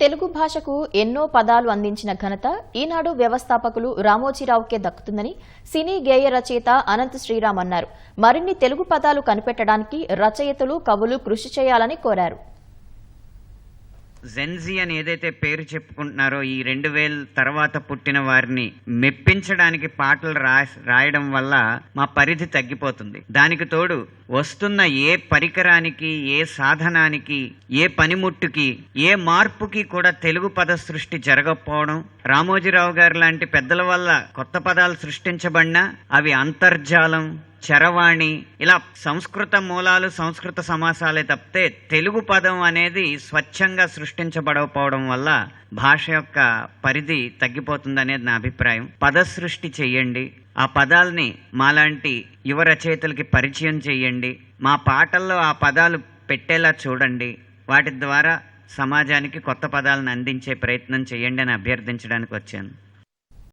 తెలుగు భాషకు ఎన్నో పదాలు అందించిన ఘనత ఈనాడు వ్యవస్థాపకులు రామోజీరావుకే దక్కుతుందని సినీ గేయ రచయిత అనంత శ్రీరామ్ అన్నారు. మరిన్ని తెలుగు పదాలు కనిపెట్టడానికి రచయితలు, కవులు కృషి చేయాలని కోరారు. జెన్జీ అని ఏదైతే పేరు చెప్పుకుంటున్నారో ఈ 2000 తర్వాత పుట్టిన వారిని మెప్పించడానికి పాటలు రాయడం వల్ల మా పరిధి తగ్గిపోతుంది. దానికి తోడు వస్తున్న ఏ పరికరానికి, ఏ సాధనానికి, ఏ పనిముట్టుకి, ఏ మార్పుకి కూడా తెలుగు పద సృష్టి జరగకపోవడం, రామోజీరావు గారు లాంటి పెద్దల వల్ల కొత్త పదాలు సృష్టించబడినా అవి అంతర్జాలం, చరవాణి, ఇలా సంస్కృత మూలాలు, సంస్కృత సమాసాలే తప్పితే తెలుగు పదం అనేది స్వచ్ఛంగా సృష్టించబడకపోవడం వల్ల భాష యొక్క పరిధి తగ్గిపోతుందనేది నా అభిప్రాయం. పద సృష్టి చెయ్యండి, ఆ పదాలని మాలాంటి యువ రచయితలకి పరిచయం చేయండి, మా పాటల్లో ఆ పదాలు పెట్టేలా చూడండి, వాటి ద్వారా సమాజానికి కొత్త పదాలను అందించే ప్రయత్నం చేయండి అని అభ్యర్థించడానికి వచ్చాను.